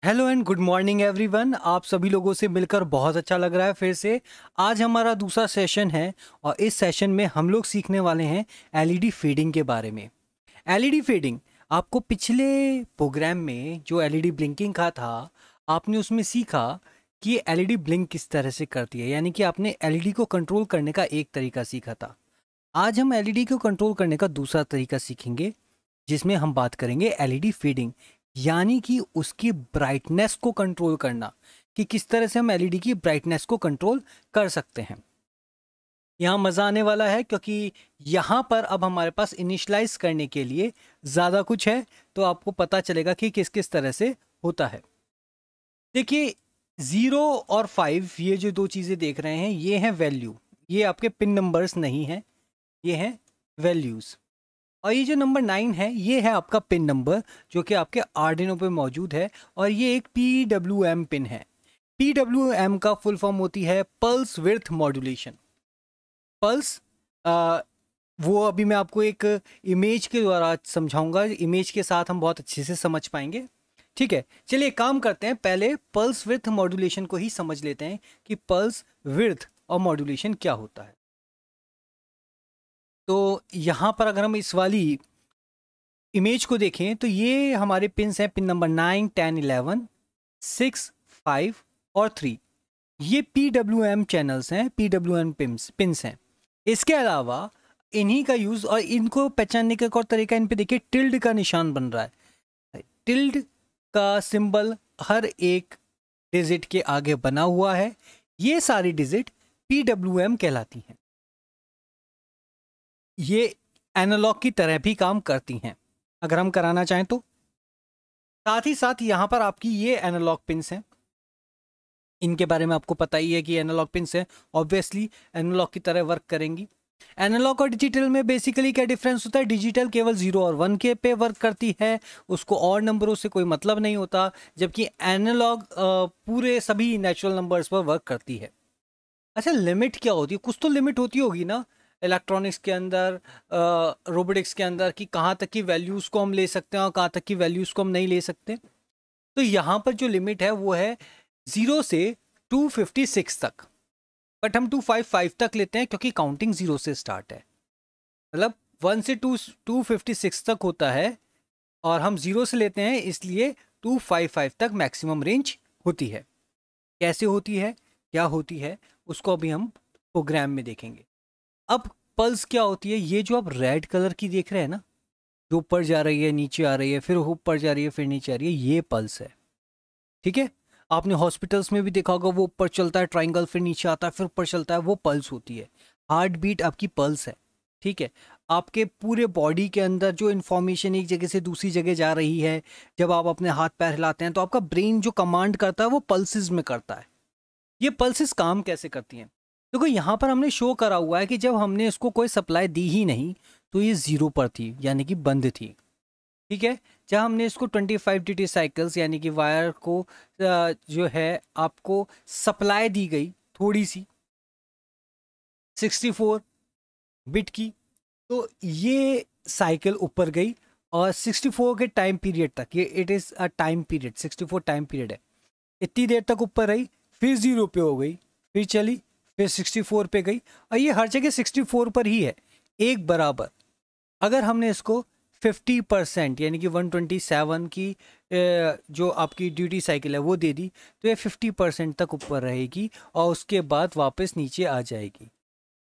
Hello and good morning everyone. आप सभी लोगों से मिलकर बहुत अच्छा लग रहा है। फिर से आज हमारा दूसरा सेशन है और इस सेशन में हम लोग सीखने वाले हैं एलईडी फीडिंग के बारे में। एलईडी फीडिंग आपको पिछले प्रोग्राम में जो एलईडी ब्लिंकिंग का था, आपने उसमें सीखा कि एलईडी ब्लिंक किस तरह से करती है, यानी कि आपने एलईडी को कंट्रोल करने का एक तरीका सीखा था। आज हम एलईडी को कंट्रोल करने का दूसरा तरीका सीखेंगे, जिसमें हम बात करेंगे एलईडी फीडिंग, यानी कि उसकी ब्राइटनेस को कंट्रोल करना, कि किस तरह से हम एलईडी की ब्राइटनेस को कंट्रोल कर सकते हैं। यहाँ मज़ा आने वाला है क्योंकि यहाँ पर अब हमारे पास इनिशलाइज करने के लिए ज़्यादा कुछ है, तो आपको पता चलेगा कि किस किस तरह से होता है। देखिए, 0 और 5 ये जो दो चीज़ें देख रहे हैं, ये हैं वैल्यू। ये आपके पिन नंबर्स नहीं हैं, ये हैं वैल्यूज़। और ये जो नंबर 9 है, ये है आपका पिन नंबर जो कि आपके आर्डिनो पे मौजूद है, और ये एक PWM पिन है। PWM का फुल फॉर्म होती है पल्स विड्थ मॉड्यूलेशन। पल्स वो अभी मैं आपको एक इमेज के द्वारा समझाऊंगा, इमेज के साथ हम बहुत अच्छे से समझ पाएंगे। ठीक है, चलिए एक काम करते हैं, पहले पल्स विड्थ मॉड्यूलेशन को ही समझ लेते हैं कि पल्स विड्थ और मॉड्यूलेशन क्या होता है। तो यहाँ पर अगर हम इस वाली इमेज को देखें तो ये हमारे पिन्स हैं, पिन नंबर 9, 10, 11, 6, 5 और 3। ये PWM चैनल्स हैं, PWM पिन्स हैं। इसके अलावा इन्हीं का यूज़, और इनको पहचानने का एक और तरीका, इन पे देखिए टिल्ड का निशान बन रहा है। टिल्ड का सिंबल हर एक डिजिट के आगे बना हुआ है। ये सारी डिजिट PWM कहलाती हैं। ये एनालॉग की तरह भी काम करती हैं अगर हम कराना चाहें तो। साथ ही साथ यहाँ पर आपकी ये एनालॉग पिन्स हैं, इनके बारे में आपको पता ही है कि एनालॉग पिन्स हैं, ऑब्वियसली एनालॉग की तरह वर्क करेंगी। एनालॉग और डिजिटल में बेसिकली क्या डिफरेंस होता है? डिजिटल केवल 0 और 1 के पे वर्क करती है, उसको और नंबरों से कोई मतलब नहीं होता, जबकि एनालॉग पूरे सभी नेचुरल नंबर्स पर वर्क करती है। अच्छा, लिमिट क्या होती है? कुछ तो लिमिट होती होगी ना इलेक्ट्रॉनिक्स के अंदर, रोबोटिक्स के अंदर, कि कहाँ तक की वैल्यूज़ को हम ले सकते हैं और कहाँ तक की वैल्यूज़ को हम नहीं ले सकते। तो यहाँ पर जो लिमिट है वो है 0 से 256 तक, बट हम 255 तक लेते हैं क्योंकि काउंटिंग 0 से स्टार्ट है। मतलब 1 से 256 तक होता है और हम 0 से लेते हैं, इसलिए 255 तक मैक्सिमम रेंज होती है। कैसे होती है, क्या होती है, उसको अभी हम प्रोग्राम में देखेंगे। अब पल्स क्या होती है? ये जो आप रेड कलर की देख रहे हैं ना, जो ऊपर जा रही है, नीचे आ रही है, फिर ऊपर जा रही है, फिर नीचे आ रही है, ये पल्स है। ठीक है, आपने हॉस्पिटल्स में भी देखा होगा, वो ऊपर चलता है ट्रायंगल, फिर नीचे आता है, फिर ऊपर चलता है, वो पल्स होती है। हार्ट बीट आपकी पल्स है। ठीक है, आपके पूरे बॉडी के अंदर जो इन्फॉर्मेशन एक जगह से दूसरी जगह जा रही है, जब आप अपने हाथ पैर हिलाते हैं तो आपका ब्रेन जो कमांड करता है वो पल्सेस में करता है। ये पल्सेस काम कैसे करती हैं? देखो, यहाँ पर हमने शो करा हुआ है कि जब हमने इसको कोई सप्लाई दी ही नहीं तो ये 0 पर थी, यानी कि बंद थी। ठीक है, जब हमने इसको 25 ड्यूटी साइकिल्स यानी कि वायर को जो है आपको सप्लाई दी गई थोड़ी सी 64 बिट की, तो ये साइकिल ऊपर गई और 64 के टाइम पीरियड तक, ये it is a time period, 64 time period है, इतनी देर तक ऊपर रही, फिर 0 पे हो गई, फिर चली, फिर 64 पे गई, और ये हर जगह 64 पर ही है, एक बराबर। अगर हमने इसको 50% यानी कि 127 की जो आपकी ड्यूटी साइकिल है वो दे दी, तो ये 50% तक ऊपर रहेगी और उसके बाद वापस नीचे आ जाएगी।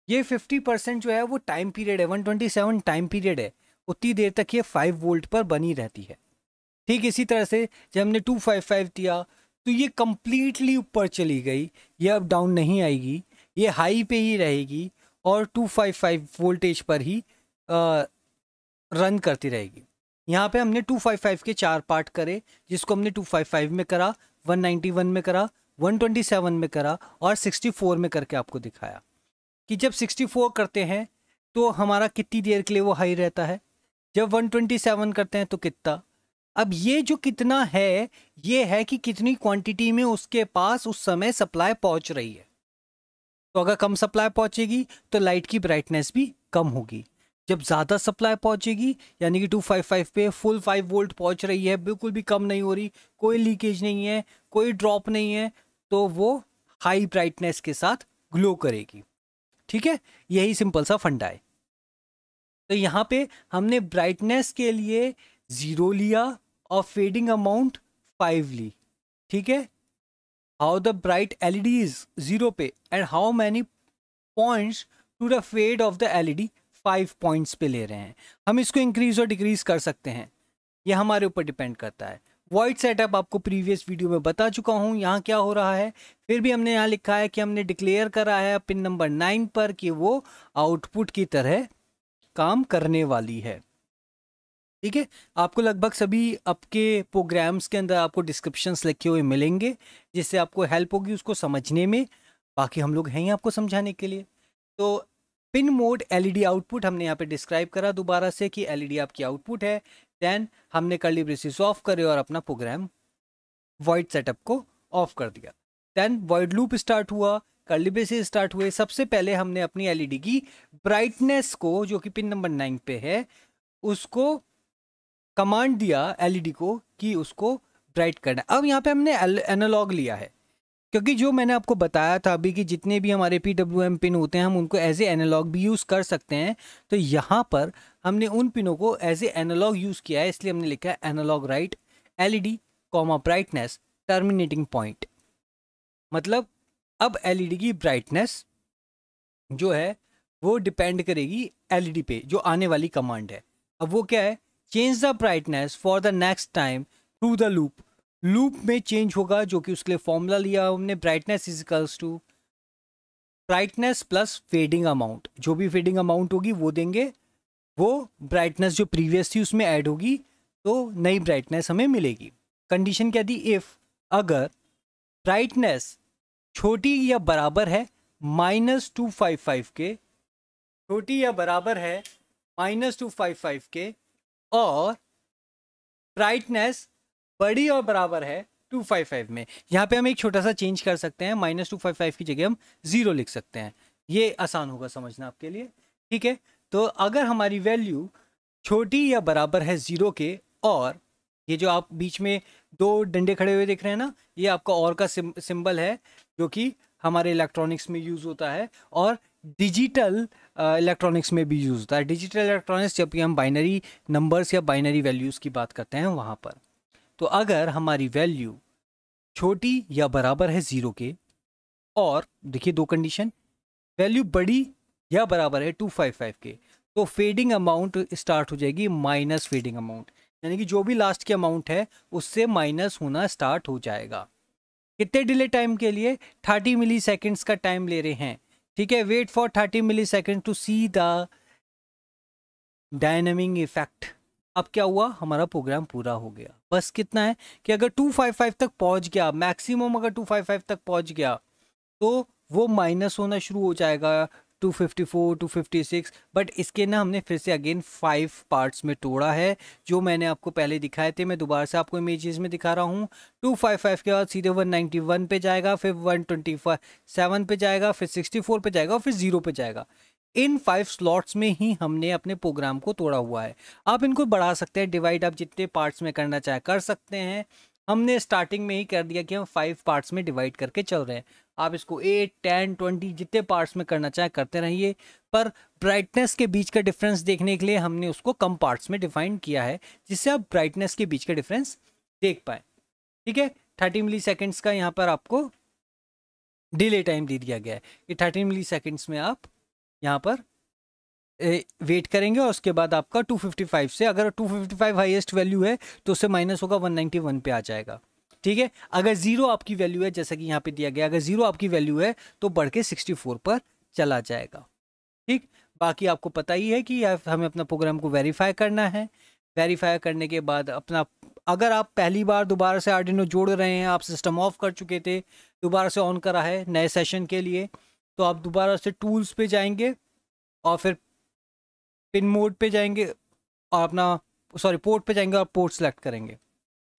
ये 50% जो है वो टाइम पीरियड है, 127 टाइम पीरियड है, उतनी देर तक ये 5 वोल्ट पर बनी रहती है। ठीक इसी तरह से जब हमने 255 दिया तो ये कंप्लीटली ऊपर चली गई, ये अब डाउन नहीं आएगी, ये हाई पे ही रहेगी और 255 वोल्टेज पर ही रन करती रहेगी। यहाँ पे हमने 255 के 4 पार्ट करे, जिसको हमने 255 में करा, 191 में करा, 127 में करा और 64 में करके आपको दिखाया कि जब 64 करते हैं तो हमारा कितनी देर के लिए वो हाई रहता है, जब 127 करते हैं तो कितना। अब ये जो कितना है, ये है कि कितनी क्वांटिटी में उसके पास उस समय सप्लाई पहुंच रही है। तो अगर कम सप्लाई पहुंचेगी तो लाइट की ब्राइटनेस भी कम होगी। जब ज़्यादा सप्लाई पहुंचेगी, यानी कि 255 पे फुल 5 वोल्ट पहुंच रही है, बिल्कुल भी कम नहीं हो रही, कोई लीकेज नहीं है, कोई ड्रॉप नहीं है, तो वो हाई ब्राइटनेस के साथ ग्लो करेगी। ठीक है, यही सिंपल सा फंडा है। तो यहाँ पे हमने ब्राइटनेस के लिए 0 लिया और फेडिंग अमाउंट 5 ली। ठीक है, how the bright LED is 0 पे and how many points to the fade of the LED 5 points पे ले रहे हैं। हम इसको इंक्रीज और डिक्रीज कर सकते हैं, ये हमारे ऊपर डिपेंड करता है। वॉइड सेटअप आपको प्रीवियस वीडियो में बता चुका हूँ। यहाँ क्या हो रहा है, फिर भी हमने यहाँ लिखा है कि हमने डिक्लेयर करा है पिन नंबर 9 पर कि वो आउटपुट की तरह काम करने वाली है। ठीक है, आपको लगभग सभी आपके प्रोग्राम्स के अंदर आपको डिस्क्रिप्शंस लिखे हुए मिलेंगे, जिससे आपको हेल्प होगी उसको समझने में। बाकी हम लोग हैं ही आपको समझाने के लिए। तो पिन मोड एलईडी आउटपुट हमने यहाँ पे डिस्क्राइब करा दोबारा से कि एलईडी आपकी आउटपुट है। देन हमने कर्ली ब्रेसेस ऑफ करे और अपना प्रोग्राम वॉइड सेटअप को ऑफ कर दिया। देन वॉइड लूप स्टार्ट हुआ, कर्ली ब्रेसेस स्टार्ट हुए। सबसे पहले हमने अपनी एलईडी की ब्राइटनेस को, जो कि पिन नंबर 9 पे है, उसको कमांड दिया एलईडी को कि उसको ब्राइट करना। अब यहाँ पे हमने एनालॉग लिया है, क्योंकि जो मैंने आपको बताया था अभी कि जितने भी हमारे PWM पिन होते हैं हम उनको एज ए एनालॉग भी यूज़ कर सकते हैं। तो यहाँ पर हमने उन पिनों को एज ए एनालॉग यूज़ किया है, इसलिए हमने लिखा है analog write LED comma brightness terminating point. मतलब अब एलईडी की ब्राइटनेस जो है वो डिपेंड करेगी एलईडी पे, जो आने वाली कमांड है। अब वो क्या है, change the brightness for the next time through the loop. Loop में चेंज होगा, जो कि उसके लिए फॉर्मूला लिया हमने, brightness is equals to brightness plus fading amount. जो भी फेडिंग अमाउंट होगी वो देंगे, वो ब्राइटनेस जो प्रीवियस थी उसमें ऐड होगी, तो नई ब्राइटनेस हमें मिलेगी। कंडीशन क्या दी, इफ अगर ब्राइटनेस छोटी या बराबर है -255 के, छोटी या बराबर है -255 के, और ब्राइटनेस बड़ी और बराबर है 255 में। यहाँ पे हम एक छोटा सा चेंज कर सकते हैं, -255 की जगह हम 0 लिख सकते हैं, ये आसान होगा समझना आपके लिए। ठीक है, तो अगर हमारी वैल्यू छोटी या बराबर है 0 के, और ये जो आप बीच में 2 डंडे खड़े हुए देख रहे हैं ना, ये आपका और का सिंबल है, जो कि हमारे इलेक्ट्रॉनिक्स में यूज़ होता है और डिजिटल इलेक्ट्रॉनिक्स में भी यूज़ होता है। डिजिटल इलेक्ट्रॉनिक्स जब भी हम बाइनरी नंबर्स या बाइनरी वैल्यूज़ की बात करते हैं वहाँ पर। तो अगर हमारी वैल्यू छोटी या बराबर है 0 के, और देखिए 2 कंडीशन, वैल्यू बड़ी या बराबर है 255 के, तो फेडिंग अमाउंट स्टार्ट हो जाएगी माइनस फेडिंग अमाउंट, यानी कि जो भी लास्ट की अमाउंट है उससे माइनस होना स्टार्ट हो जाएगा। कितने डिले टाइम के लिए, 30 मिली सेकेंड्स का टाइम ले रहे हैं। ठीक है, wait for 30 millisecond to see the dynamic effect. अब क्या हुआ, हमारा प्रोग्राम पूरा हो गया। बस कितना है कि अगर 255 तक पहुंच गया, मैक्सिमम अगर 255 तक पहुंच गया, तो वो माइनस होना शुरू हो जाएगा 254, 256। बट इसके ना हमने फिर से अगेन 5 पार्ट्स में तोड़ा है, जो मैंने आपको पहले दिखाए थे। मैं दोबारा से आपको इमेजेस में दिखा रहा हूँ। 255 के बाद सीधे 191 पे जाएगा, फिर 127 पे जाएगा, फिर 64 पे जाएगा और फिर 0 पे जाएगा। इन 5 स्लॉट्स में ही हमने अपने प्रोग्राम को तोड़ा हुआ है। आप इनको बढ़ा सकते हैं, डिवाइड आप जितने पार्ट्स में करना चाहे कर सकते हैं। हमने स्टार्टिंग में ही कर दिया कि हम 5 पार्ट्स में डिवाइड करके चल रहे हैं। आप इसको 8, 10, 20 जितने पार्ट्स में करना चाहे करते रहिए, पर ब्राइटनेस के बीच का डिफरेंस देखने के लिए हमने उसको कम पार्ट्स में डिफाइन किया है, जिससे आप ब्राइटनेस के बीच का डिफरेंस देख पाए। ठीक है, 30 मिली सेकेंड्स का यहाँ पर आपको डिले टाइम दे दिया गया है कि 30 मिली सेकेंड्स में आप यहाँ पर वेट करेंगे, और उसके बाद आपका 255 से, अगर 255 हाईएस्ट वैल्यू है तो उससे माइनस होगा 191 पे आ जाएगा। ठीक है, अगर 0 आपकी वैल्यू है, जैसा कि यहाँ पे दिया गया, अगर 0 आपकी वैल्यू है तो बढ़ के 64 पर चला जाएगा। ठीक, बाकी आपको पता ही है कि हमें अपना प्रोग्राम को वेरीफाई करना है। वेरीफाई करने के बाद अपना, अगर आप पहली बार दोबारा से आर्डिनो जोड़ रहे हैं, आप सिस्टम ऑफ कर चुके थे, दोबारा से ऑन करा है नए सेशन के लिए, तो आप दोबारा से टूल्स पे जाएंगे और फिर पिन मोड पे जाएंगे और अपना पोर्ट पे जाएंगे और पोर्ट सेलेक्ट करेंगे।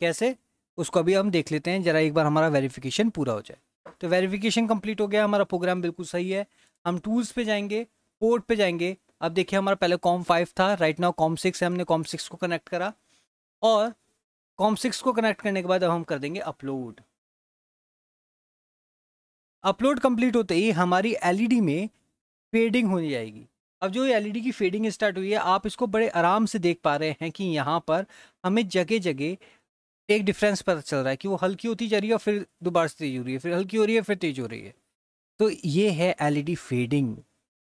कैसे, उसको अभी हम देख लेते हैं जरा, एक बार हमारा वेरिफिकेशन पूरा हो जाए। तो वेरिफिकेशन कंप्लीट हो गया, हमारा प्रोग्राम बिल्कुल सही है। हम टूल्स पे जाएंगे, पोर्ट पे जाएंगे, अब देखिए हमारा पहले कॉम 5 था, राइट नाउ कॉम 6 है, हमने कॉम 6 को कनेक्ट करा और कॉम 6 को कनेक्ट करने के बाद अब हम कर देंगे अपलोड। अपलोड कंप्लीट होते ही हमारी एलईडी में फेडिंग हो जाएगी। अब जो एलईडी की फेडिंग स्टार्ट हुई है, आप इसको बड़े आराम से देख पा रहे हैं कि यहाँ पर हमें जगह जगह एक डिफरेंस पता चल रहा है कि वो हल्की होती जा रही है और फिर दोबारा से तेज हो रही है, फिर हल्की हो रही है, फिर तेज हो रही है। तो ये है एलईडी फेडिंग।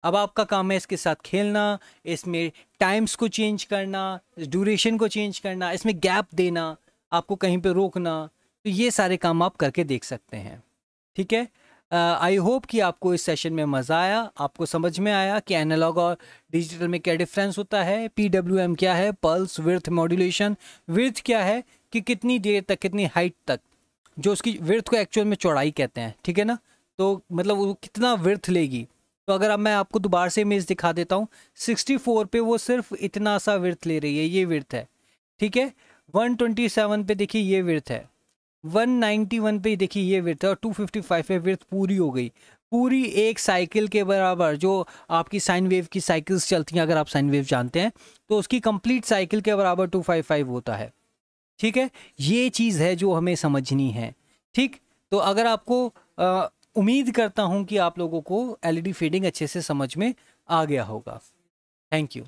अब आपका काम है इसके साथ खेलना, इसमें टाइम्स को चेंज करना, ड्यूरेशन को चेंज करना, इसमें गैप देना, आपको कहीं पे रोकना। तो ये सारे काम आप करके देख सकते हैं। ठीक है, आई होप कि आपको इस सेशन में मज़ा आया, आपको समझ में आया कि एनालॉग और डिजिटल में क्या डिफरेंस होता है, PWM क्या है, पल्स विड्थ मॉड्यूलेशन, विड्थ क्या है कि कितनी देर तक, कितनी हाइट तक, जो उसकी विड्थ को एक्चुअल में चौड़ाई कहते हैं। ठीक है ना, तो मतलब वो कितना विड्थ लेगी। तो अगर अब मैं आपको दोबारा से इमेज दिखा देता हूँ, 64 पे वो सिर्फ इतना सा विड्थ ले रही है, ये विड्थ है। ठीक है, 127 पे देखिए ये विड्थ है, 191 पे देखिए ये विड्थ है और 255 पे विड्थ पूरी हो गई, पूरी एक साइकिल के बराबर। जो आपकी साइन वेव की साइकिल्स चलती हैं, अगर आप साइन वेव जानते हैं, तो उसकी कंप्लीट साइकिल के बराबर 255 होता है। ठीक है, ये चीज़ है जो हमें समझनी है। ठीक, तो अगर आपको उम्मीद करता हूँ कि आप लोगों को एलईडी फेडिंग अच्छे से समझ में आ गया होगा। Thank you.